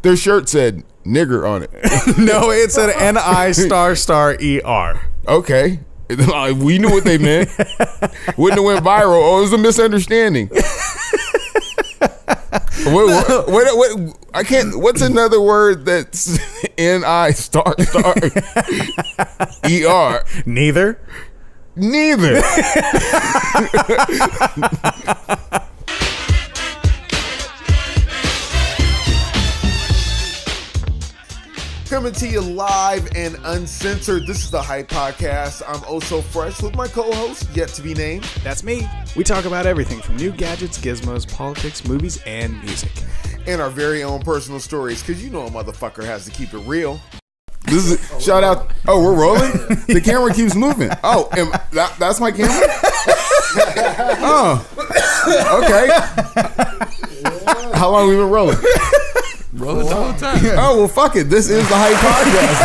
Their shirt said nigger on it. No, it said N-I***E-R. Okay. We knew what they meant. Wouldn't have went viral. Oh, it was a misunderstanding. What? I can't. What's another word that's N-I****E-R? Neither. Coming to you live and uncensored. This is the Hype Podcast. I'm oh so fresh with my co-host, yet to be named. That's me. We talk about everything from new gadgets, gizmos, politics, movies, and music. And our very own personal stories, because you know a motherfucker has to keep it real. This is shout out. Oh, we're rolling? The camera keeps moving. Oh, that's my camera? Oh, okay. How long have we been rolling? Rolling the whole time. Oh, well, fuck it. This is the Hype Podcast.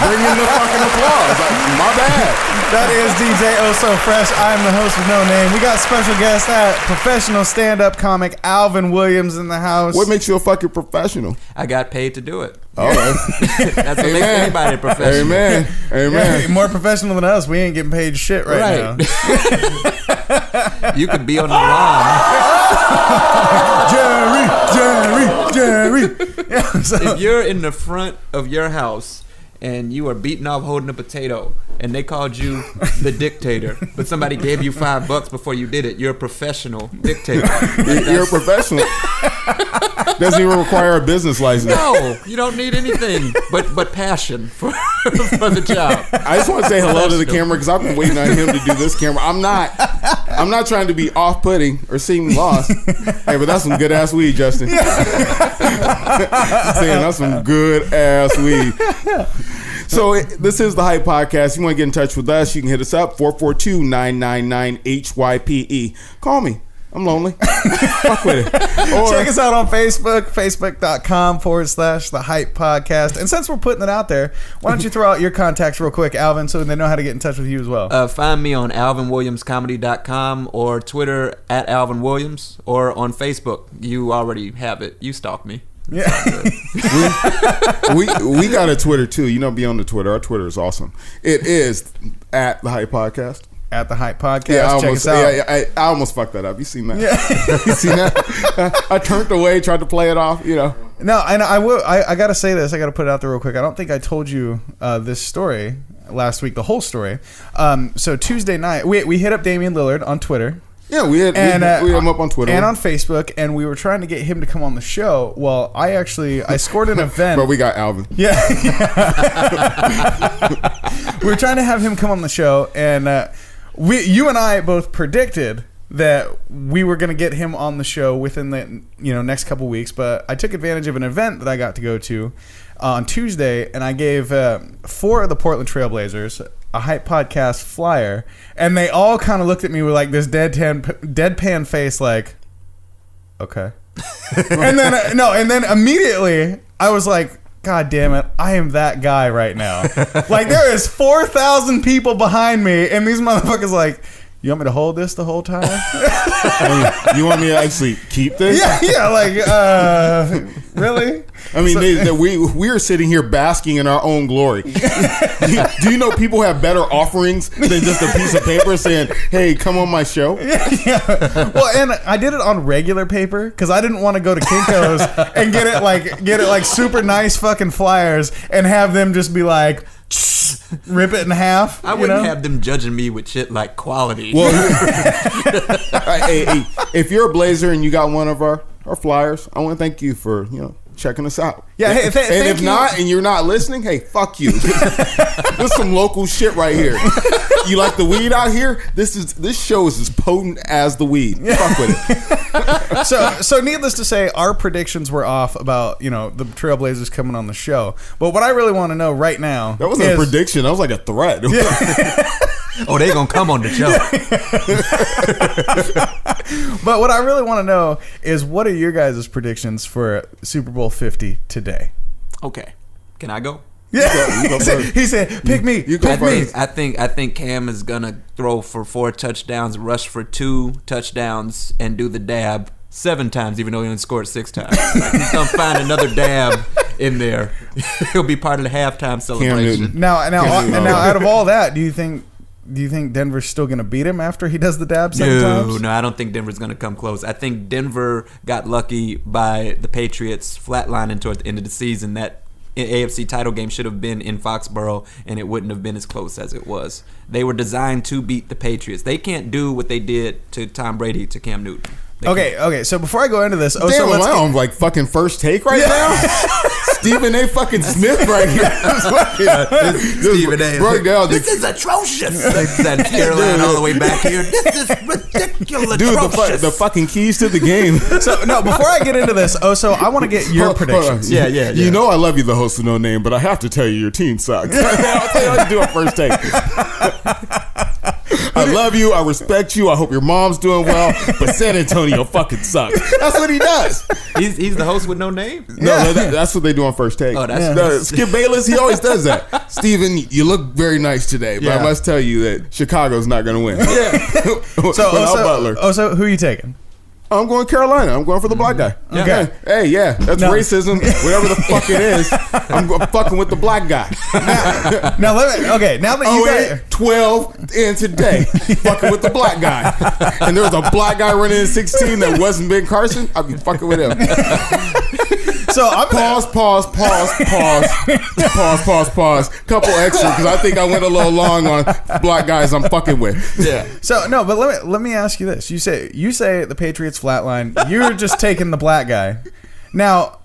Bring in the fucking applause. My bad. That is DJ Oh So Fresh. I am the host with no name. We got special guest at professional stand-up comic Alvin Williams in the house. What makes you a fucking professional? I got paid to do it. All right. That's what makes anybody professional. Amen. Yeah, more professional than us. We ain't getting paid shit right now. You could be on the line. Jerry. If you're in the front of your house and you are beaten off holding a potato and they called you the dictator, but somebody gave you $5 before you did it, you're a professional dictator. You're a professional. Doesn't even require a business license. No, you don't need anything but passion for the job. I just want to say hello to the camera because I've been waiting on him to do this camera. I'm not trying to be off-putting or seem lost. Hey, but that's some good ass weed, Justin. Saying that's some good ass weed. So this is the Hype Podcast. You want to get in touch with us, you can hit us up, 442-999-HYPE. Call me. I'm lonely. Fuck with it. Or check us out on Facebook, facebook.com/The Hype Podcast. And since we're putting it out there, why don't you throw out your contacts real quick, Alvin, so they know how to get in touch with you as well. Find me on alvinwilliamscomedy.com or Twitter at Alvin Williams, or on Facebook. You already have it. You stalk me. Yeah. we got a Twitter too. You know, be on the Twitter. Our Twitter is awesome. It is at the Hype Podcast. At the Hype Podcast. Yeah, check us out. I almost fucked that up. You seen that? Yeah. You seen that? I turned away, tried to play it off. You know. No, and I gotta say this. I gotta put it out there real quick. I don't think I told you this story last week. The whole story. So Tuesday night, we hit up Damian Lillard on Twitter. Yeah, we hit him up on Twitter and on Facebook, and we were trying to get him to come on the show. Well, I scored an event. But we got Alvin. Yeah. We were trying to have him come on the show, and you and I both predicted that we were going to get him on the show within the next couple weeks. But I took advantage of an event that I got to go to on Tuesday, and I gave 4 of the Portland Trailblazers a Hype Podcast flyer, and they all kind of looked at me with like this deadpan face, like, okay. and then immediately I was like, God damn it, I am that guy right now. Like, there is 4,000 people behind me, and these motherfuckers like, you want me to hold this the whole time? You want me to actually keep this? Yeah, like, really? I mean, we are sitting here basking in our own glory. Do you know people have better offerings than just a piece of paper saying, hey, come on my show? Yeah. Well, and I did it on regular paper because I didn't want to go to Kinko's and get it like super nice fucking flyers and have them just be like, rip it in half. I wouldn't have them judging me with shit like quality. Well, hey, if you're a Blazer and you got one of our flyers, I want to thank you for checking us out. Yeah, hey, and if not, and you're not listening, hey, fuck you. This is some local shit right here. You like the weed out here? This show is as potent as the weed. Fuck with it. So needless to say, our predictions were off about the Trailblazers coming on the show. But what I really want to know right now, that wasn't a prediction. That was like a threat. Yeah. Oh, they gonna come on the show. But what I really want to know is, what are your guys' predictions for Super Bowl 50 today? Okay, can I go? Yeah, you go first. He said, "Pick me, you go pick me." I think Cam is gonna throw for 4 touchdowns, rush for 2 touchdowns, and do the dab 7 times, even though he only scored 6 times. Like, he's gonna find another dab in there. He'll be part of the halftime celebration. Now, out of all that, do you think Denver's still going to beat him after he does the dab 7 times? No, I don't think Denver's going to come close. I think Denver got lucky by the Patriots flatlining toward the end of the season. That AFC title game should have been in Foxborough, and it wouldn't have been as close as it was. They were designed to beat the Patriots. They can't do what they did to Tom Brady to Cam Newton. Okay. So before I go into this, Damn, am I on like fucking First Take right now? Stephen A. fucking Smith right here. Stephen A. Broke down. This is atrocious. That Carolina all the way back here. This is ridiculous. Dude, the fucking keys to the game. So no, before I get into this, so I want to get your predictions. Yeah. You know I love you, the host of No Name, but I have to tell you your team sucks. I'll tell you how to do a First Take. I love you. I respect you. I hope your mom's doing well. But San Antonio fucking sucks. That's what he does. He's the host with no name? No, that's what they do on First Take. Oh, that's No, Skip Bayless, he always does that. Steven, you look very nice today, but I must tell you that Chicago's not going to win. Yeah. So who are you taking? I'm going Carolina. I'm going for the black guy. Okay. Hey, that's racism. Whatever the fuck it is, I'm fucking with the black guy. Now that you got 12 and today, fucking with the black guy. And there was a black guy running in 16 that wasn't Ben Carson, I'd be fucking with him. So I'm pause. Couple extra because I think I went a little long on black guys I'm fucking with. Yeah. So no, but let me ask you this: you say the Patriots flatline. You're just taking the black guy. Now,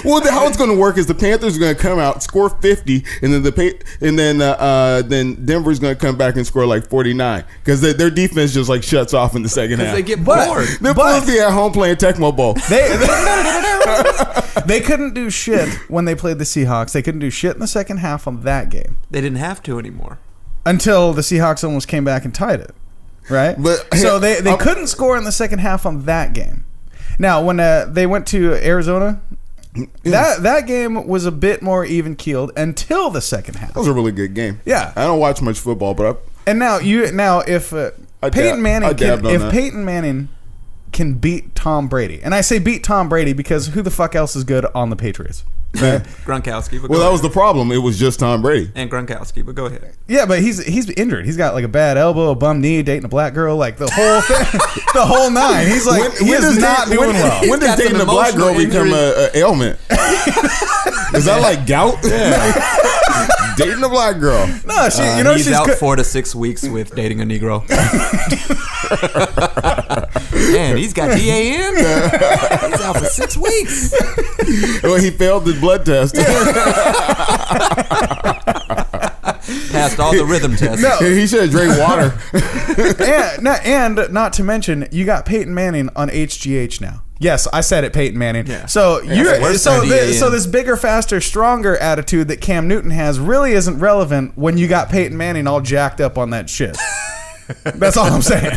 well, how it's going to work is the Panthers are going to come out, score 50, and then Denver's going to come back and score like 49 because their defense just like shuts off in the second half. They get bored. They're supposed to be at home playing Tecmo Bowl. They couldn't do shit when they played the Seahawks. They couldn't do shit in the second half on that game. They didn't have to anymore until the Seahawks almost came back and tied it. Right? So they couldn't score in the second half on that game. Now, when they went to Arizona, that game was a bit more even keeled until the second half. That was a really good game. Yeah, I don't watch much football, but if Peyton Manning can beat Tom Brady, and I say beat Tom Brady because who the fuck else is good on the Patriots? Right? Gronkowski. Well, that was the problem. It was just Tom Brady and Gronkowski. But go ahead. Yeah, but he's injured. He's got like a bad elbow, a bum knee, dating a black girl, like the whole thing, the whole nine. He's like he's not doing well. When does dating a black girl become an ailment? Is that like gout? Yeah. Dating a black girl. No, she's out 4 to 6 weeks with dating a Negro. Man, he's got DAN. He's out for 6 weeks. Well, he failed the blood test. Passed all the rhythm tests. No. He should have drank water. and not to mention, you got Peyton Manning on HGH now. Yes, I said it, Peyton Manning. Yeah. So this bigger, faster, stronger attitude that Cam Newton has really isn't relevant when you got Peyton Manning all jacked up on that shit. That's all I'm saying.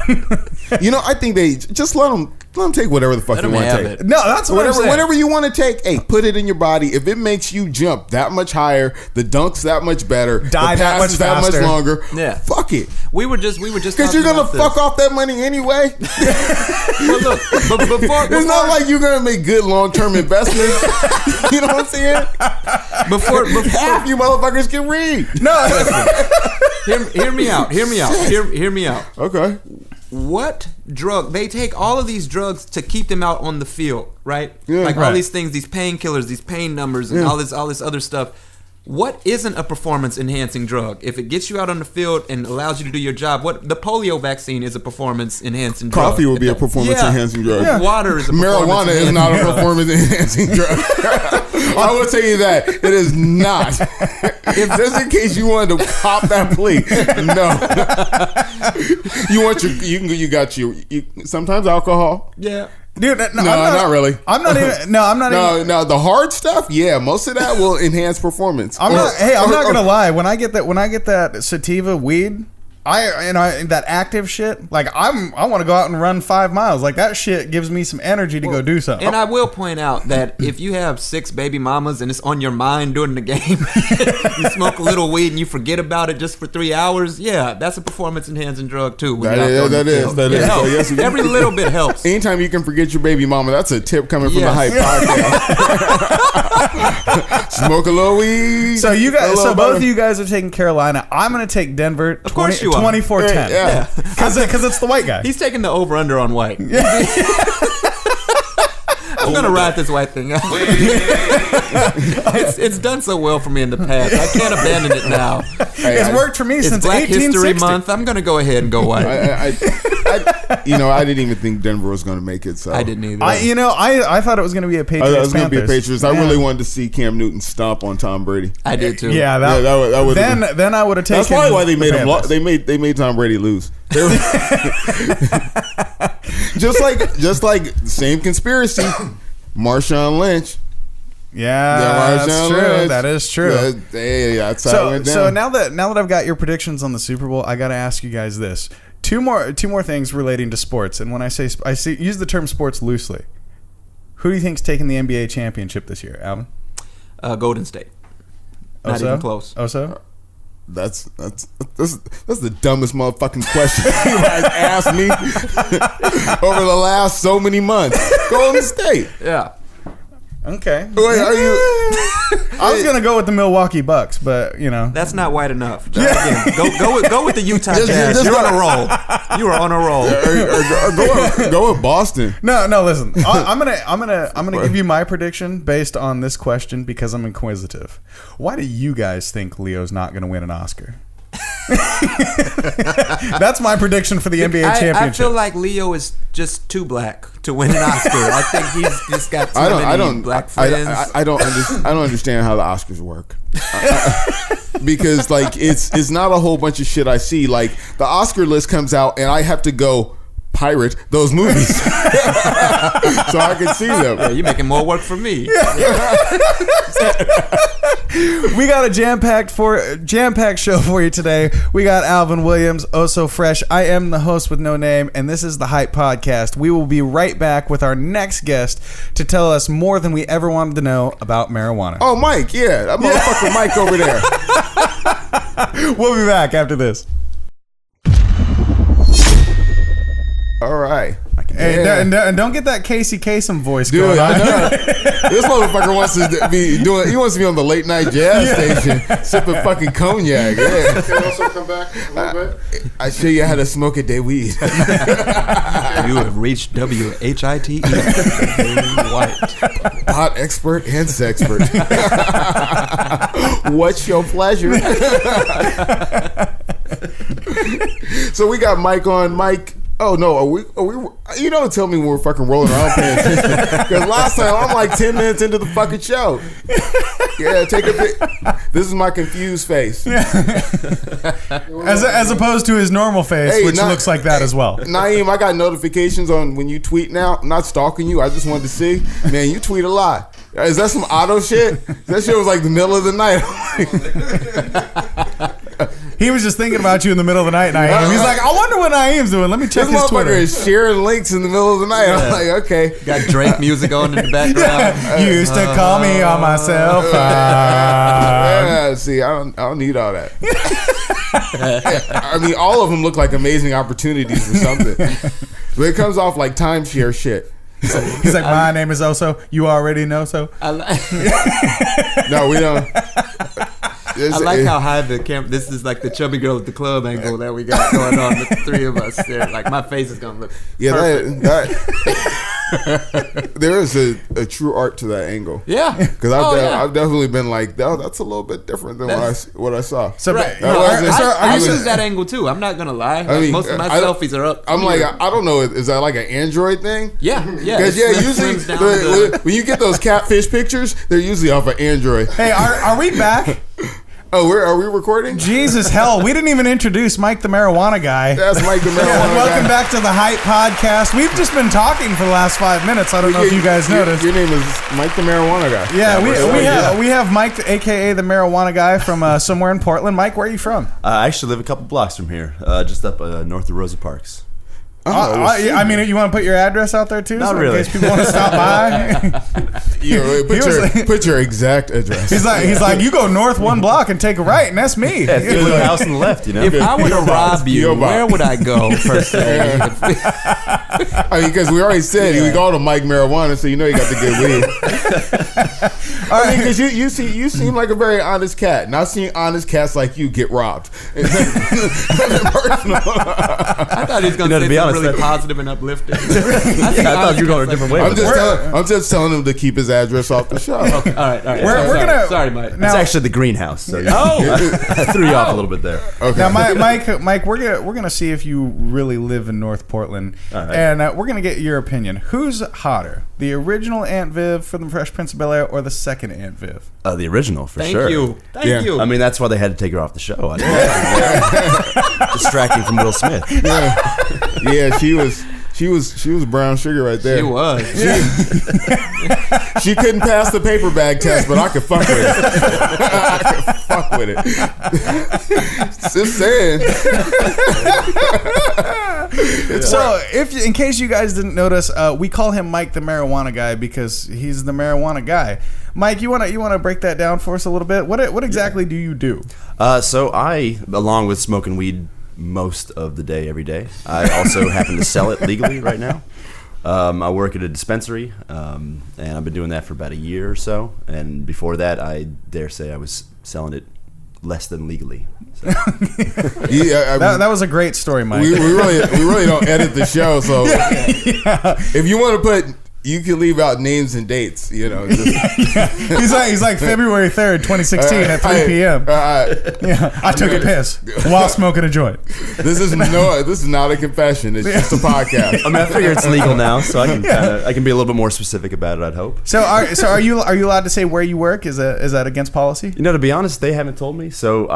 I think they just let them take whatever the fuck they want to take. No, that's what I'm saying. Whatever you want to take, hey, put it in your body. If it makes you jump that much higher, the dunk's that much better, die the pass that much longer. Yeah, fuck it. We were just because you're gonna fuck off that money anyway. Well, look, before it's not like you're gonna make good long-term investments. You know what I'm saying? Before half you motherfuckers can read. No, hear me out. Hear me out. Okay. What drug? They take all of these drugs to keep them out on the field, right? Yeah, like right. all these things, these painkillers, these pain numbers, and all this other stuff. What isn't a performance-enhancing drug? If it gets you out on the field and allows you to do your job, the polio vaccine is a performance-enhancing drug. Coffee would be a performance-enhancing drug. Yeah. Water is a marijuana is not a performance-enhancing drug. I will tell you that it is not. If just in case you wanted to cop that plea, no. You got sometimes alcohol. Yeah. Dude, no, not really. I'm not even. No, the hard stuff, yeah, most of that will enhance performance. I'm not gonna lie. When I get that sativa weed, that active shit, like I want to go out and run 5 miles. Like that shit gives me some energy to go do something. And I will point out that if you have 6 baby mamas and it's on your mind during the game, you smoke a little weed and you forget about it just for 3 hours. Yeah, that's a performance enhancing drug too. That is. So yes, every little bit helps. Anytime you can forget your baby mama, that's a tip coming from the Hype Podcast. Smoke a little weed. So you guys, both of you guys are taking Carolina. I'm going to take Denver. Of course you are. 24-10. Yeah. Because it's the white guy. He's taking the over under on white. I'm gonna ride this white thing out. It's done so well for me in the past. I can't abandon it now. It's worked for me since Black 1860. History Month. I'm gonna go ahead and go white. I didn't even think Denver was going to make it. So I didn't either. I thought it was going to be a Patriots. I was going to be a Panthers. Patriots. I really wanted to see Cam Newton stomp on Tom Brady. I did too. Yeah, that would. Then I would have taken. That's probably why they made him. Panthers. They made Tom Brady lose. They were just like same conspiracy. Marshawn Lynch. Yeah, that's true. Lynch. That is true. That's how it went down. So now that I've got your predictions on the Super Bowl, I got to ask you guys this: two more things relating to sports. And when I use the term sports loosely, who do you think's taking the NBA championship this year, Alvin? Golden State. Not even close. Oso? That's the dumbest motherfucking question you guys asked me over the last so many months. Golden State. Yeah. Okay. Wait, are you? I was gonna go with the Milwaukee Bucks, but that's not white enough. Again, go with the Utah Jazz. You're on a roll. You are on a roll. Or go with Boston. No. Listen, I'm gonna give you my prediction based on this question because I'm inquisitive. Why do you guys think Leo's not gonna win an Oscar? That's my prediction for the NBA championship. I feel like Leo is just too black to win an Oscar. I think he's just got too many black friends. I don't understand how the Oscars work. Because like it's not a whole bunch of shit I see. Like the Oscar list comes out and I have to go pirate those movies so I can see them. Yeah, you're making more work for me. We got a jam-packed show for you today. We got Alvin Williams, Oh So Fresh. I am the host with no name, and this is the Hype Podcast. We will be right back with our next guest to tell us more than we ever wanted to know about marijuana. Oh, Mike, that motherfucker Mike over there. We'll be back after this. All right. Hey, and don't get that Casey Kasem voice Dude, going on. I know. This motherfucker wants to be doing. He wants to be on the late night jazz station, sipping fucking cognac. Yeah. Can you also come back a little bit? I show you how to smoke a day weed. You have reached WHITE. White. Pot expert and sexpert. What's your pleasure? So we got Mike on. Mike. Oh no, are we? You don't tell me when we're fucking rolling around paying attention. Because last time I'm like 10 minutes into the fucking show. Yeah, take a pic. This is my confused face. As opposed to his normal face, which looks like that as well. Naeem, I got notifications on when you tweet now. I'm not stalking you. I just wanted to see. Man, you tweet a lot. Is that some auto shit? That shit was like the middle of the night. He was just thinking about you in the middle of the night, Naeem. He's like, I wonder what Naeem's doing. Let me check his Twitter. This motherfucker is sharing links in the middle of the night. I'm like, okay. Got Drake music on in the background. Used to call me on my cell phone. Yeah, see, I don't need all that. I mean, all of them look like amazing opportunities for something. But it comes off like timeshare shit. He's like, my name is Oso. You already know so. No, we don't. I like how high the camera. This is like the chubby girl at the club angle that we got going on. The three of us there. Like my face is gonna look. Yeah, perfect. there is a true art to that angle. Yeah, because I've definitely been like, that's a little bit different than what I saw. So right. I use that angle too. I'm not gonna lie. Like, most of my selfies are up. I'm here. Like, I don't know. Is that like an Android thing? Yeah. Because usually when you get those catfish pictures, they're usually off of Android. Hey, are we back? Oh, are we recording? Jesus hell, we didn't even introduce Mike the marijuana guy. That's Mike the marijuana guy. Welcome back to the Hype Podcast. We've just been talking for the last 5 minutes. I don't know if you guys noticed. Your name is Mike the marijuana guy. Yeah, we have Mike, aka the marijuana guy from somewhere in Portland. Mike, where are you from? I actually live a couple blocks from here, just up north of Rosa Parks. I mean, you want to put your address out there too? Not so really. In case people want to stop by. Put your exact address. He's like, you go north 1 block and take a right, and that's me. Yeah, it's the house on the left, you know. If I were to rob you, where would I go per se? I mean, because we already said we called him Mike Marijuana, so you know you got the good weed. I mean, because you seem like a very honest cat, and I've seen honest cats like you get robbed. I thought he was going to say something really positive and uplifting. I thought you were going a different way. I'm just telling him to keep his address off the show. Okay, all right. We're gonna. Sorry, Mike. It's actually the greenhouse. So I threw you off a little bit there. Okay. Now, Mike, we're gonna see if you really live in North Portland, right. And we're gonna get your opinion. Who's hotter, the original Aunt Viv from the Fresh Prince of Bel-Air, or the second Aunt Viv? The original, for Thank sure. you. Thank you. I mean, that's why they had to take her off the show. Distracting from Will Smith. Yeah, she was brown sugar right there. She was. She couldn't pass the paper bag test, but I could fuck with it. I could fuck with it. Just saying. So, in case you guys didn't notice, we call him Mike the marijuana guy because he's the marijuana guy. Mike, you wanna break that down for us a little bit? What exactly do you do? So I, along with smoking weed most of the day, every day, I also happen to sell it legally right now. I work at a dispensary, and I've been doing that for about a year or so. And before that, I dare say I was selling it less than legally. So. That was a great story, Mike. We really don't edit the show, so if you want to put. You can leave out names and dates, you know. He's like February 3rd, 2016 at 3 p.m. Yeah, I took a piss while smoking a joint. This is not a confession. It's just a podcast. I mean, I figure it's legal now, so I can be a little bit more specific about it, I'd hope. So are you allowed to say where you work? Is that against policy? You know, to be honest, they haven't told me, so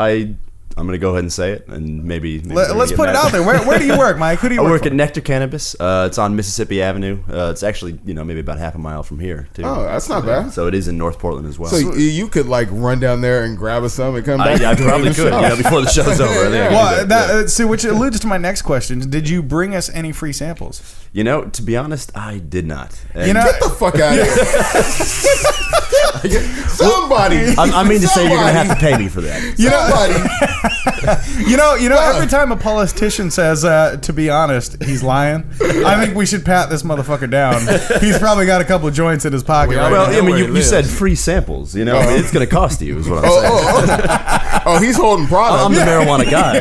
I'm going to go ahead and say it, and maybe let's put it out there. Where do you work, Mike? Who do you work I work for? at Nectar Cannabis. It's on Mississippi Avenue. It's actually, maybe about half a mile from here, too. Oh, that's not bad. So it is in North Portland as well. So you could like run down there and grab us some and come back. I probably could, before the show's over. Which alludes to my next question. Did you bring us any free samples? To be honest, I did not. Get the fuck out of here. Somebody. I mean to say you're going to have to pay me for that. Every time a politician says, to be honest, he's lying, I think we should pat this motherfucker down. He's probably got a couple of joints in his pocket. Well, I mean, you said free samples. I mean, it's going to cost you, is what I'm saying. Oh, he's holding product. I'm the marijuana guy,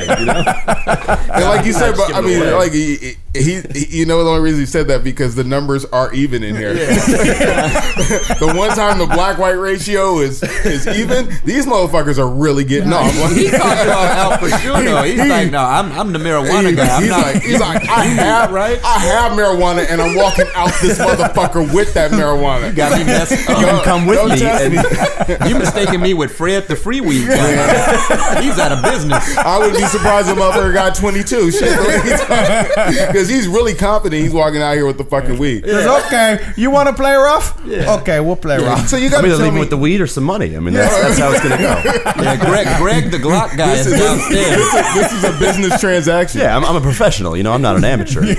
And like you said, but I mean, like he the only reason he said that because the numbers are even in here. The one time the black-white ratio is even, these motherfuckers are really getting off. He talked about Al Pacino. He's like, no, I'm the marijuana guy. He's like, I have marijuana, and I'm walking out this motherfucker with that marijuana. You got me messed up. You can come with me. You mistaking me with Fred the free weed guy. He's out of business. I wouldn't be surprised if motherfucker got 22. Shit, because he's really confident he's walking out here with the fucking weed. Okay, you want to play rough? Yeah. Okay, we'll play rough. So you got I'm to either tell leaving me with the weed or some money. I mean, that's how it's going to go. Yeah, Greg the Glock guy is downstairs. This is a business transaction. Yeah, I'm a professional. I'm not an amateur.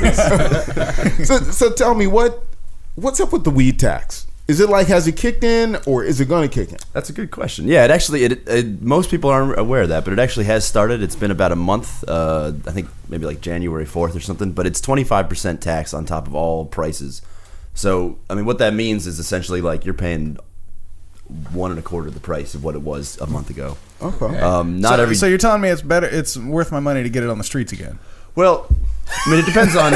So tell me, what's up with the weed tax? Is it like, has it kicked in, or is it going to kick in? That's a good question. Yeah, it actually, most people aren't aware of that, but it actually has started. It's been about a month, I think maybe like January 4th or something, but it's 25% tax on top of all prices. So, I mean, what that means is essentially like you're paying 1.25 the price of what it was a month ago. Okay. So you're telling me it's worth my money to get it on the streets again? Well, I mean, it depends on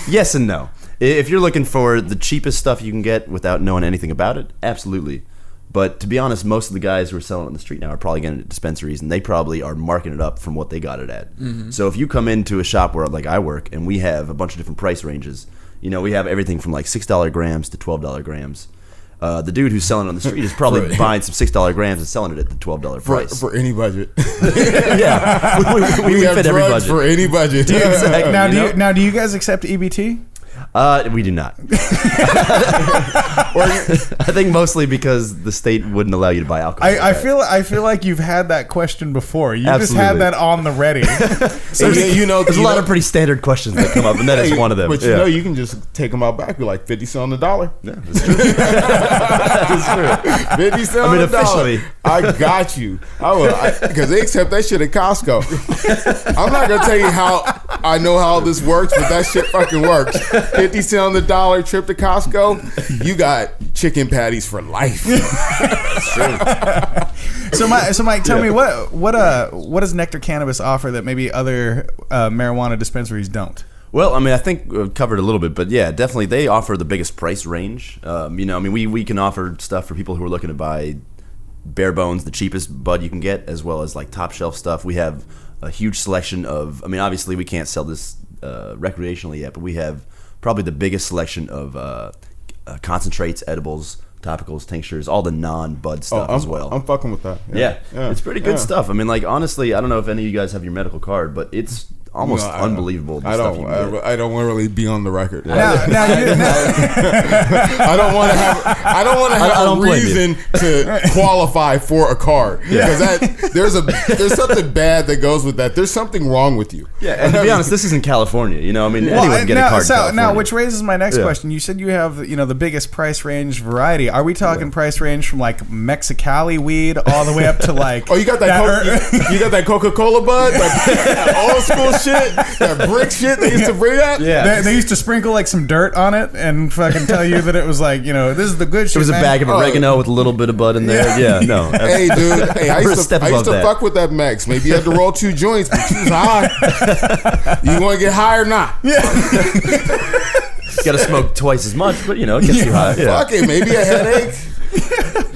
yes and no. If you're looking for the cheapest stuff you can get without knowing anything about it, absolutely. But to be honest, most of the guys who are selling it on the street now are probably getting it at dispensaries, and they probably are marking it up from what they got it at. Mm-hmm. So if you come into a shop where like I work, and we have a bunch of different price ranges, we have everything from like $6 grams to $12 grams. The dude who's selling it on the street is probably buying some $6 grams and selling it at the $12 price. For any budget. Yeah, we have fit every drugs budget. for any budget. Exactly. Now, do you guys accept EBT? We do not. I think mostly because the state wouldn't allow you to buy alcohol. I feel like you've had that question before. You just Absolutely. had that on the ready. So There's a lot of pretty standard questions that come up, and that is one of them. But you know, you can just take them out back. Be like 50 cents on the dollar. Yeah, that's true. That is true. 50 cents on the officially. dollar. I got you. I will, because they accept that shit at Costco. I'm not gonna tell you how I know how this works, but that shit fucking works. 50 cents on the dollar, trip to Costco, you got chicken patties for life. So Mike, tell me what does Nectar Cannabis offer that maybe other marijuana dispensaries don't? Well, I mean, I think we've covered a little bit, but yeah, definitely they offer the biggest price range. We can offer stuff for people who are looking to buy bare bones, the cheapest bud you can get, as well as like top shelf stuff. We have a huge selection of, I mean, obviously we can't sell this recreationally yet, but we have probably the biggest selection of concentrates, edibles, topicals, tinctures, all the non-bud stuff as well. I'm fucking with that. Yeah. It's pretty good stuff. I mean, like, honestly, I don't know if any of you guys have your medical card, but it's almost unbelievable. The I stuff you can get. don't want to really be on the record. Now, I don't want to have a blame you. reason to qualify for a card because there's something bad that goes with that. There's something wrong with you. Yeah, and to be honest, this is in California. You know, I mean, anyone can get a card. in California. Now, which raises my next question. You said you have the biggest price range variety. Are we talking price range from like Mexicali weed all the way up to like? Oh, you got that? You got that Coca-Cola bud, like old school shit, that brick shit they used to bring up. Yeah, they used to sprinkle like some dirt on it and fucking tell you that it was like this is the good shit. It was man. a bag of oregano with a little bit of bud in there. Yeah, no. Hey, dude. Hey, I We're a used step to above that. fuck with that Mex. Maybe you had to roll 2 joints, but you was high. You want to get high or not? Yeah. Got to smoke twice as much, but it gets you high. Yeah. Fuck it. Maybe a headache.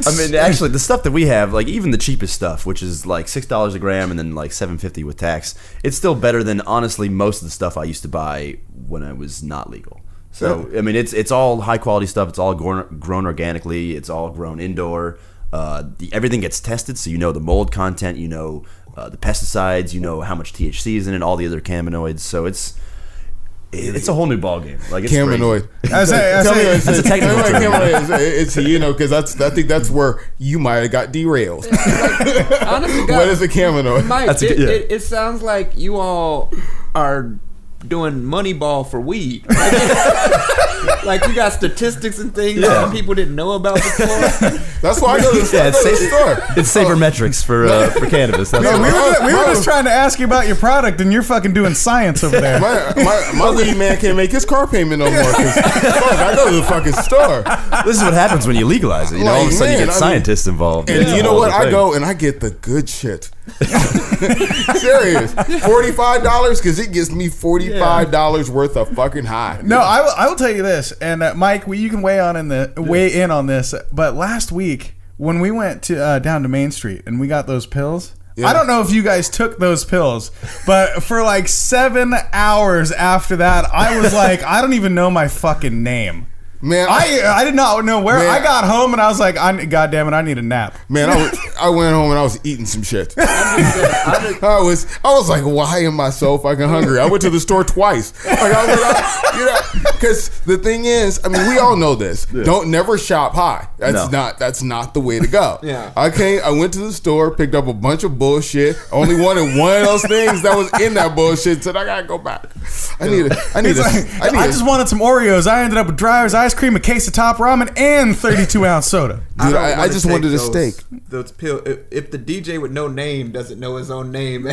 I mean, actually, the stuff that we have, like even the cheapest stuff, which is like $6 a gram and then like $7.50 with tax, it's still better than honestly most of the stuff I used to buy when I was not legal. So I mean, it's all high quality stuff. It's all grown organically. It's all grown indoor. Everything gets tested, so you know the mold content, the pesticides, how much THC is in it, all the other cannabinoids. So it's a whole new ballgame. Like it's Cannabinoid. That's a technical term. It's because I think that's where you might have got derailed. Honestly, What is a cannabinoid? Mike, it sounds like you all are doing Moneyball for weed. Like you got statistics and things that people didn't know about before. That's why I go to the store. It's sabermetrics for cannabis. That's We were just trying to ask you about your product, and you're fucking doing science over there. My weed man can't make his car payment no more. I go to the fucking store. This is what happens when you legalize it. All of a sudden you get scientists involved. And you know what? I go and I get the good shit. Serious. $45 because it gives me $45 worth of fucking high. No, I will tell you this, and Mike, you can weigh in on this. But last week when we went to down to Main Street and we got those pills. Yeah. I don't know if you guys took those pills, but for like 7 hours after that, I was like, I don't even know my fucking name. Man, I did not know where. I got home and I was like, God damn it, I need a nap. Man, I went home and I was eating some shit. I was like, why am I so fucking hungry? I went to the store twice. Because the thing is, I mean, we all know this. Yeah. Don't never shop high. That's not the way to go. Yeah. I went to the store, picked up a bunch of bullshit. Only wanted one of those things that was in that bullshit. Said I gotta go back. I just wanted some Oreos. I ended up with Dreyer's ice cream, a case of Top Ramen, and 32-ounce soda. Dude, I just wanted a steak. Those pills. If the DJ with no name doesn't know his own name,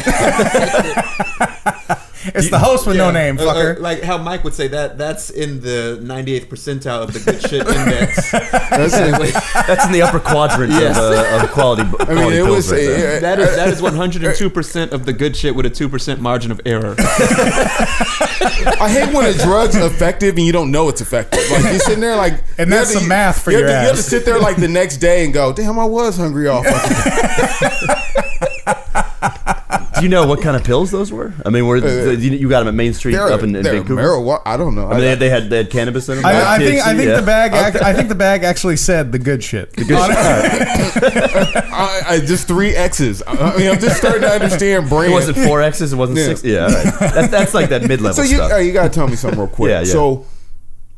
it's the host with no name, fucker. Like how Mike would say that's in the 98th percentile of the good shit index. That's in the upper quadrant of quality. I mean, it was that is 102% of the good shit with a 2% margin of error. I hate when a drug's effective and you don't know it's effective. Like you're sitting there like, and that's some math for your ass. You have to sit there like the next day and go, damn, I was hungry all fucking. Do you know what kind of pills those were? I mean, you got them at Main Street up in Vancouver? Marijuana. I don't know. I mean, they had cannabis in them. I think THC, the bag. I think the bag actually said the good shit. The good shit. I just 3 X's. I mean, I'm just starting to understand brand. It wasn't 4 X's. It wasn't 6. Yeah, right. That's like that mid-level So stuff. you gotta tell me something real quick. Yeah. So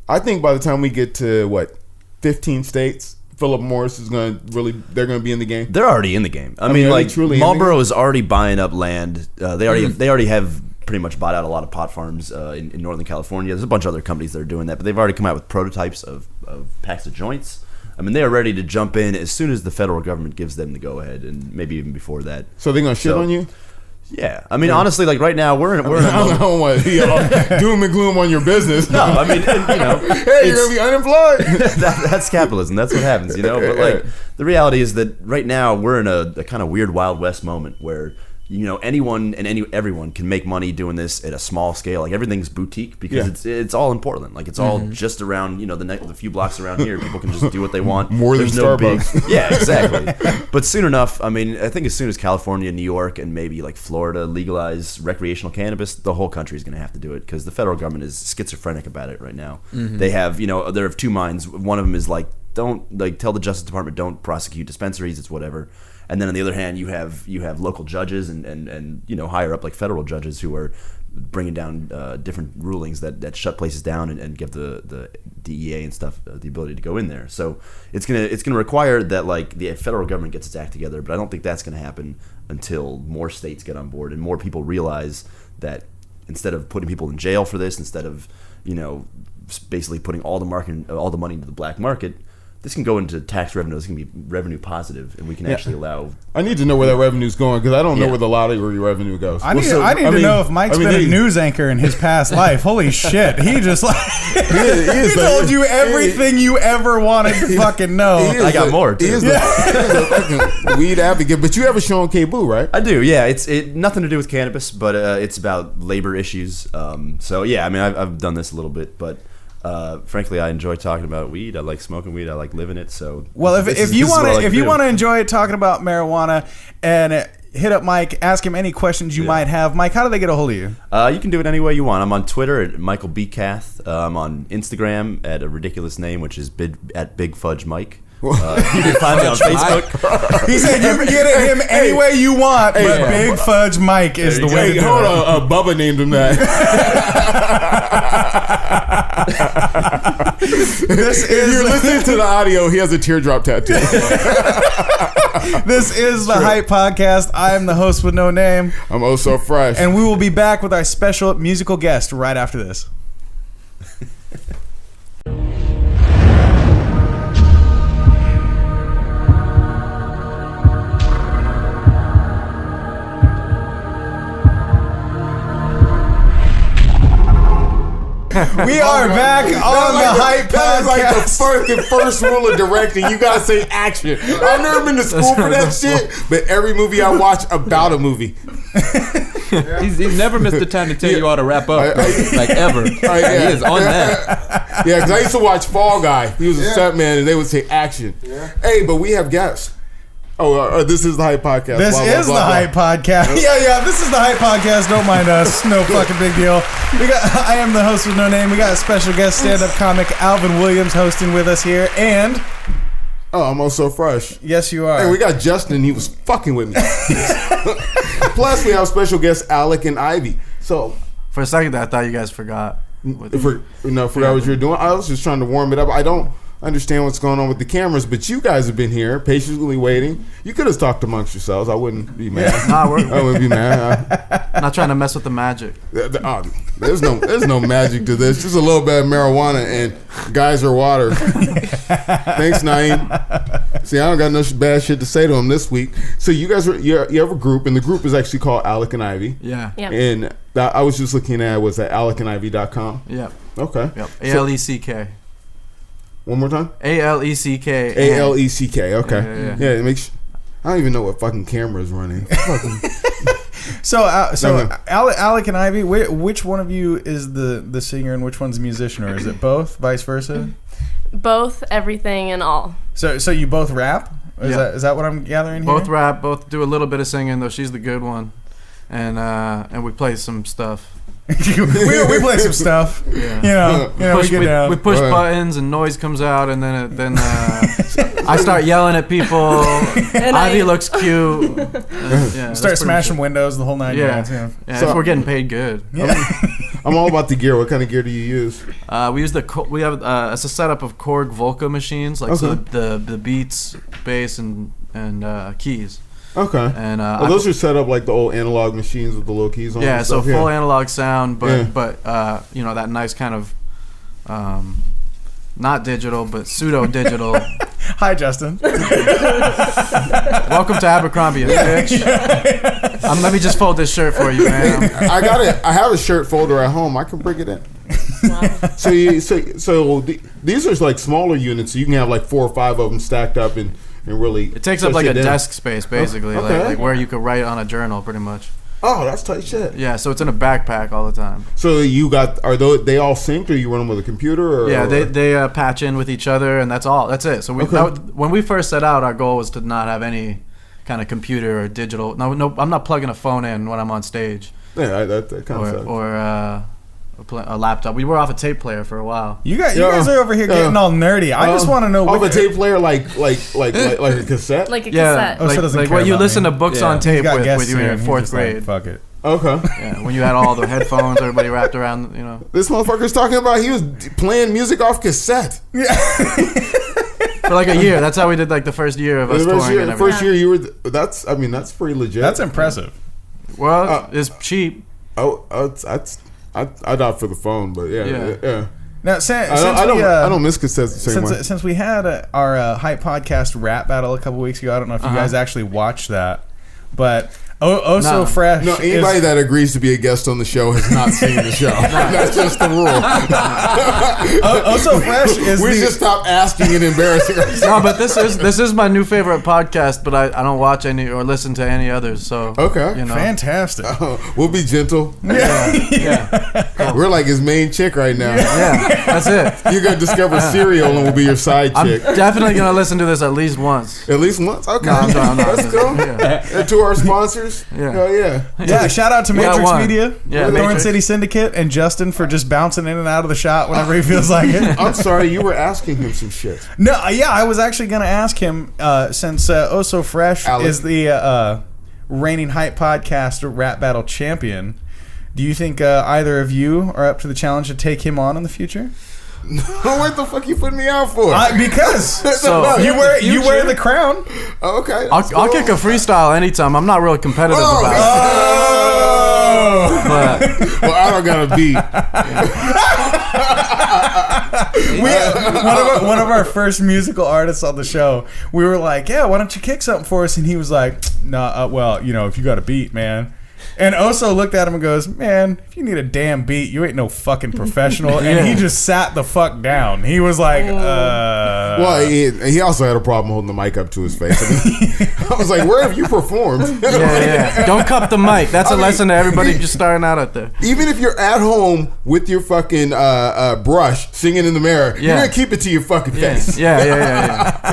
I think by the time we get to 15 states, Philip Morris is they're gonna be in the game. They're already in the game. I mean, like Marlboro is already buying up land. They already have pretty much bought out a lot of pot farms in Northern California. There's a bunch of other companies that are doing that, but they've already come out with prototypes of packs of joints. I mean, they are ready to jump in as soon as the federal government gives them the go ahead, and maybe even before that. So they're gonna shit on you? Yeah, I mean, honestly, like right now, we're in. I don't want doom and gloom on your business. No, I mean, hey, you're gonna be unemployed. That's capitalism. That's what happens, But like, the reality is that right now we're in a kind of weird Wild West moment where anyone and everyone can make money doing this at a small scale. Like everything's boutique because it's all in Portland. Like it's all just around the few blocks around here. People can just do what they want. More than Starbucks. Yeah, exactly. But soon enough, I mean, I think as soon as California, New York, and maybe like Florida legalize recreational cannabis, the whole country is going to have to do it because the federal government is schizophrenic about it right now. They have they're of two minds. One of them is like, don't tell the Justice Department don't prosecute dispensaries. It's whatever. And then on the other hand, you have local judges and higher up like federal judges who are bringing down different rulings that shut places down and give the DEA and stuff the ability to go in there. So it's gonna require that like the federal government gets its act together. But I don't think that's gonna happen until more states get on board and more people realize that instead of putting people in jail for this, instead of basically putting all the money into the black market. This can go into tax revenue. This can be revenue positive, and we can actually allow. I need to know where that revenue's going because I don't know where the lottery revenue goes. I need to know if Mike's been a news anchor in his past life. Holy shit! He just he told you everything you ever wanted to fucking know. I got more too. He is the weed advocate, but you have a show on K-Boo, right? I do. Yeah, it's nothing to do with cannabis, but it's about labor issues. So yeah, I mean, I've done this a little bit, but. Frankly, I enjoy talking about weed. I like smoking weed. I like living it. So, well, if you want to enjoy talking about marijuana and hit up Mike, ask him any questions you might have. Mike, how do they get a hold of you? You can do it any way you want. I'm on Twitter at Michael B. Cath. I'm on Instagram at a ridiculous name, which is at Big Fudge Mike. You can find me on Facebook. He said you can get at him any way you want, but Big Fudge Mike is the way to do it. Hold on, Bubba named him that. If you're listening to the audio, he has a teardrop tattoo. This is the Hype Podcast. I am the host with no name. I'm oh so fresh. And we will be back with our special musical guest right after this. We are back on the Hype Podcast. That's like the first rule of directing. You gotta say action. I've never been to school for that shit, but every movie I watch about a movie. He's never missed the time to tell you all to wrap up, like ever. He is on that. Yeah, because I used to watch Fall Guy. He was a stuntman, and they would say action. Yeah. Hey, but we have guests. This is the Hype Podcast. This is the Hype Podcast. Yeah, this is the Hype Podcast. Don't mind us. No fucking big deal. I am the host with no name. We got a special guest stand-up comic, Alvin Williams, hosting with us here. And... I'm also fresh. Yes, you are. Hey, we got Justin. He was fucking with me. Plus, we have special guest Alec and Ivy. So, for a second, I thought you guys forgot. Forgot what you were doing. I was just trying to warm it up. I don't understand what's going on with the cameras, but you guys have been here patiently waiting. You could have talked amongst yourselves. I wouldn't be mad. I wouldn't be mad. Not trying to mess with the magic. There's no magic to this. Just a little bit of marijuana and geyser water. Thanks, Naeem. See, I don't got no bad shit to say to him this week. So you guys you have a group, and the group is actually called Alec and Ivy. Yeah. Yep. And I was just looking at was at alecandivy.com. Yep. Okay. Yep. ALECK. One more time? ALECK. ALECK. Okay. Yeah. It makes. I don't even know what fucking camera is running. So Alec and Ivy, which one of you is the singer and which one's the musician, or is it both, vice versa? Both, everything, and all. So you both rap? Is that what I'm gathering here? Both rap, both do a little bit of singing, though she's the good one. and we play some stuff. we play some stuff. Yeah. We get down. We push buttons and noise comes out, and then I start yelling at people. Ivy looks cute. Start smashing windows the whole 9 yards. So, if we're getting paid good. I'm all about the gear. What kind of gear do you use? We use we have it's a setup of Korg Volca machines, like so the beats, bass, and keys. Okay. And those are set up like the old analog machines with the little keys on. Yeah, so full analog sound, but that nice kind of not digital, but pseudo digital. Hi, Justin. Welcome to Abercrombie, bitch. Let me just fold this shirt for you, man. I got it. I have a shirt folder at home. I can bring it in. Wow. So these are like smaller units. So you can have like 4 or 5 of them stacked up and really. It takes up like a desk space, basically, like where you could write on a journal, pretty much. Oh, that's tight shit. Yeah, so it's in a backpack all the time. So they all synced, or you run them with a computer? Or, yeah, they patch in with each other, and that's all. That's it. So when we first set out, our goal was to not have any kind of computer or digital. No, I'm not plugging a phone in when I'm on stage. Yeah, that kind of or a laptop. We were off a tape player for a while. You guys are over here getting all nerdy. I just want to know. Off a tape player, like a cassette. Like a cassette. Like when you listen to books on tape with you in 4th grade. Fuck it. Okay. Yeah, when you had all the headphones, everybody wrapped around, This motherfucker's talking about he was playing music off cassette. Yeah. For like a year. That's how we did like the first year of us touring and everything. First year you were. That's pretty legit. That's impressive. Well, it's cheap. I'd opt for the phone, but yeah. Now, since I don't miss cassettes the same way. Since we had our Hype Podcast rap battle a couple weeks ago, I don't know if you guys actually watched that, but So Fresh. No, anybody that agrees to be a guest on the show has not seen the show. That's just the rule. So Fresh is. We should stop asking and embarrassing ourselves. No, but this is my new favorite podcast, but I don't watch any or listen to any others. So okay, fantastic. We'll be gentle. Yeah. Cool. We're like his main chick right now. Yeah, that's it. You're gonna discover Serial and we'll be your side chick. I'm definitely gonna listen to this at least once. At least once? Okay. No, I'm not. That's cool. Yeah. And to our sponsors. Yeah. Hell yeah. Yeah, shout out to Matrix Media, yeah, Thorn City Syndicate, and Justin for just bouncing in and out of the shot whenever he feels like it. I'm sorry, you were asking him some shit. No, yeah, I was actually going to ask him, since So Fresh is the reigning Hype Podcast rap battle champion, do you think either of you are up to the challenge to take him on in the future? What the fuck you putting me out for? Because so you wear the crown. Oh, okay. I'll kick a freestyle anytime. I'm not real competitive about it. But well, I don't got a beat. One of our first musical artists on the show, we were like, yeah, why don't you kick something for us? And he was like, nah, well, if you got a beat, man. And Oso looked at him and goes, man, if you need a damn beat, you ain't no fucking professional. And he just sat the fuck down. He was like, Well, he also had a problem holding the mic up to his face. I was like, where have you performed? Yeah. Don't cup the mic. That's a lesson to everybody just starting out there. Even if you're at home with your fucking brush singing in the mirror, you're going to keep it to your fucking face. Yeah.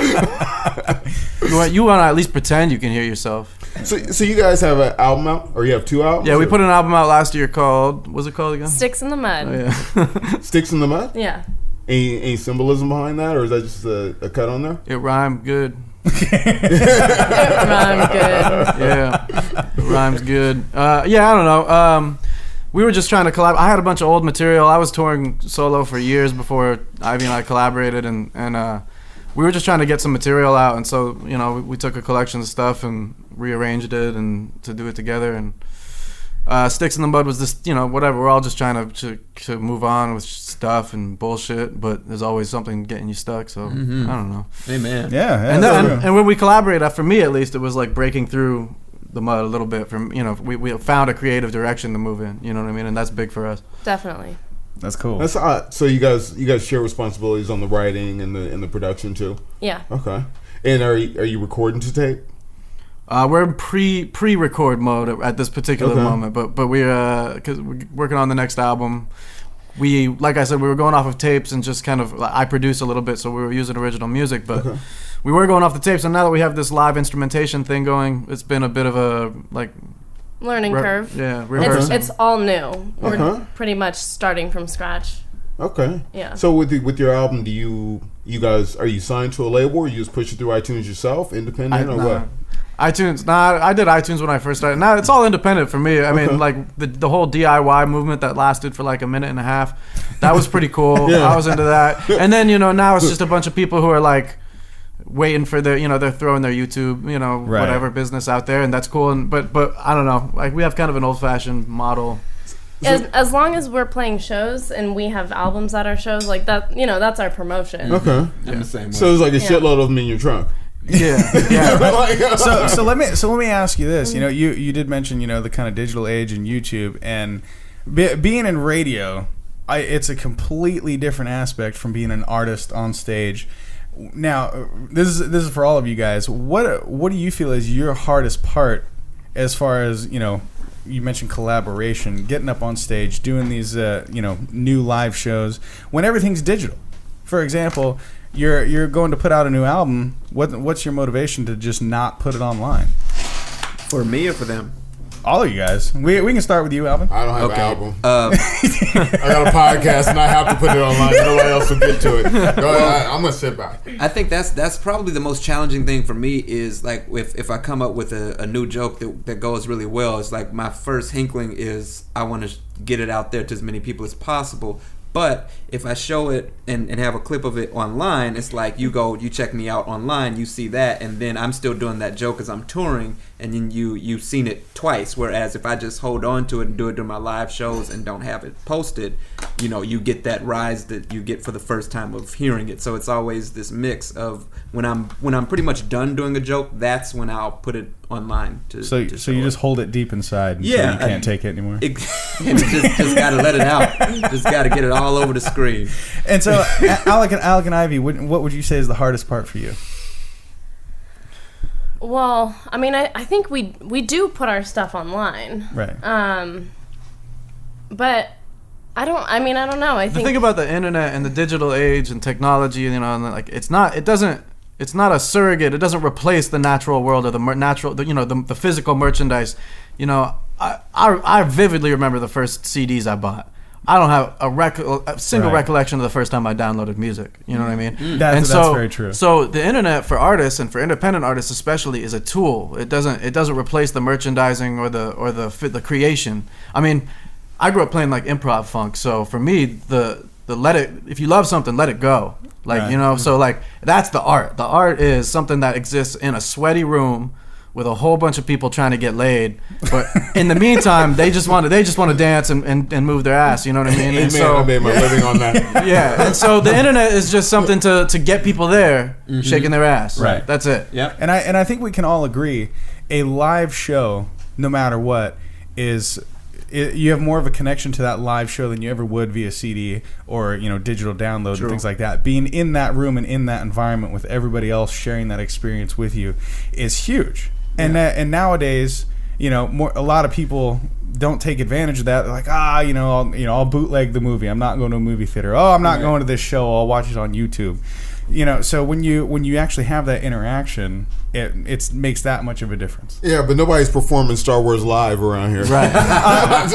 You want to at least pretend you can hear yourself. So you guys have an album out? Or you have 2 albums? Yeah, we put an album out last year called, what's it called again? Sticks in the Mud. Oh, yeah. Sticks in the Mud? Yeah. Any symbolism behind that? Or is that just a cut on there? It rhymed good. It rhymed good. Yeah. It rhymes good. I don't know. We were just trying to collab. I had a bunch of old material. I was touring solo for years before Ivy and I collaborated, and we were just trying to get some material out, and so we took a collection of stuff and rearranged it and to do it together. And Sticks in the Mud was this, whatever. We're all just trying to move on with stuff and bullshit, but there's always something getting you stuck. So I don't know. Amen. Yeah. And when we collaborated, for me at least, it was like breaking through the mud a little bit. From we found a creative direction to move in. You know what I mean? And that's big for us. Definitely. That's cool. That's so you guys share responsibilities on the writing and the production too. Yeah. Okay. And are you recording to tape? We're in pre-record mode at this particular moment, but we're cause we're working on the next album. We, like I said, we were going off of tapes and just kind of I produce a little bit, so we were using original music, but we were going off the tapes. And now that we have this live instrumentation thing going, it's been a bit of a learning curve. Yeah, reversing. It's all new. We're Okay. pretty much starting from scratch. Okay. Yeah. So with your album, do you guys, are you signed to a label, or you just push it through iTunes yourself, independent, or what? iTunes. Nah, I did iTunes when I first started. Now it's all independent for me. I mean, like the whole DIY movement that lasted for like a minute and a half. That was pretty cool. Yeah. I was into that. And then now it's just a bunch of people who are like waiting for their they're throwing their YouTube Right. whatever business out there, and that's cool. And but I don't know. Like we have kind of an old fashioned model. As long as we're playing shows and we have albums at our shows, like that, that's our promotion. Okay. I'm the same way. So it's like a shitload of them in your trunk. Yeah, yeah. So let me ask you this. You did mention the kind of digital age and YouTube, and being in radio, it's a completely different aspect from being an artist on stage. Now, this is for all of you guys. What do you feel is your hardest part, as far as you mentioned collaboration, getting up on stage, doing these new live shows when everything's digital? For example, you're going to put out a new album. What's your motivation to just not put it online? For me or for them? All of you guys. We can start with you, Alvin. I don't have Okay. an album. I got a podcast and I have to put it online. Nobody else will get to it. Go ahead. I'm gonna sit back. I think that's probably the most challenging thing for me is like if I come up with a new joke that goes really well, it's like my first hinkling is I want to get it out there to as many people as possible. But if I show it and have a clip of it online, it's like you check me out online, you see that, and then I'm still doing that joke as I'm touring, and then you've seen it twice. Whereas if I just hold on to it and do it during my live shows and don't have it posted, you get that rise that you get for the first time of hearing it. So it's always this mix of when I'm pretty much done doing a joke, that's when I'll put it online. So you just hold it deep inside until Yeah, you can't take it anymore. just gotta let it out. Just gotta get it all over the screen. And so, Alec and Ivy, what would you say is the hardest part for you? Well, I mean, I think we do put our stuff online. Right. But I don't know. I The think thing about the internet and the digital age and technology, and like it's not a surrogate. It doesn't replace the natural world or the physical merchandise. I vividly remember the first CDs I bought. I don't have a single recollection of the first time I downloaded music. You know what I mean? That's very true. So the internet for artists and for independent artists especially is a tool. It doesn't replace the merchandising or the creation. I mean, I grew up playing like improv funk, so for me the if you love something, let it go. Like Right. so like that's the art. The art is something that exists in a sweaty room with a whole bunch of people trying to get laid, but in the meantime, they just want to dance and move their ass. You know what I mean? Amen. And so, I made my living on that. yeah, and so the internet is just something to get people there, shaking their ass. Right. That's it. Yep. And I think we can all agree, a live show, no matter what, you have more of a connection to that live show than you ever would via CD or digital download and things like that. Being in that room and in that environment with everybody else sharing that experience with you is huge. And and nowadays, a lot of people don't take advantage of that. They're like, I'll bootleg the movie. I'm not going to a movie theater. Oh, I'm not going to this show. I'll watch it on YouTube. So when you actually have that interaction, it makes that much of a difference. Yeah, but nobody's performing Star Wars live around here. Right. but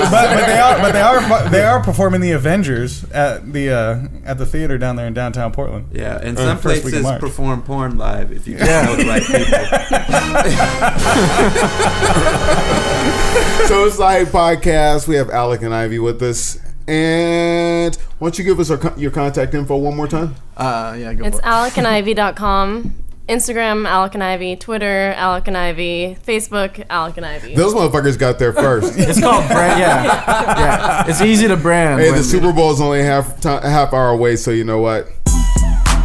they are performing the Avengers at the theater down there in downtown Portland. Yeah, and some first week of places March. perform porn live if you know the right people. So it's like podcast. We have Alec and Ivy with us. And why don't you give us your contact info one more time? Yeah, go it's for it. alecandivy.com, Instagram Alec and Ivy, Twitter Alec and Ivy, Facebook Alec and Ivy. Those motherfuckers got there first. It's called brand. Yeah. It's easy to brand. Hey, the Super Bowl is only a half hour away, so you know what?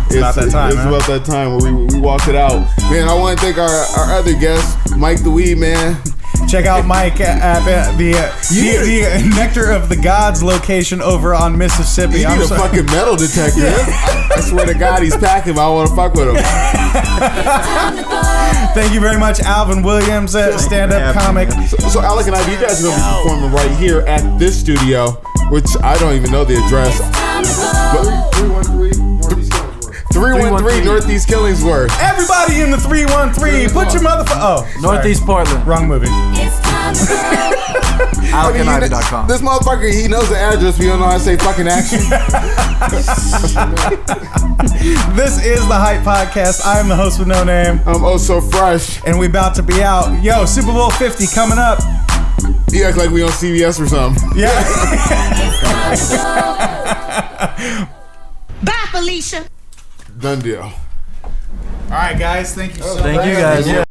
It's about that time, It's huh? about that time where we walked it out. Man, I want to thank our other guest, Mike the Weed Man. Check out Mike at the Nectar of the Gods location over on Mississippi. You need a fucking metal detector. I swear to God, he's packing him. I want to fuck with him. Thank you very much, Alvin Williams, stand-up comic. So Alec and I, you guys are going to be performing right here at this studio, which I don't even know the address. 313 Northeast Ellsworth. 313 Northeast Killingsworth. Everybody in the 313, put your motherfucker. Oh, Northeast Portland. wrong movie. AlecanIvy.com. This motherfucker, he knows the address, but he don't know how to say fucking action. This is the Hype Podcast. I am the host with no name, I'm oh so fresh. and we about to be out. Yo, Super Bowl 50 coming up. You act like we on CBS or something. Yeah. Bye, Felicia. Done deal. All right, guys. Thank you so much. Thank you guys. Yeah.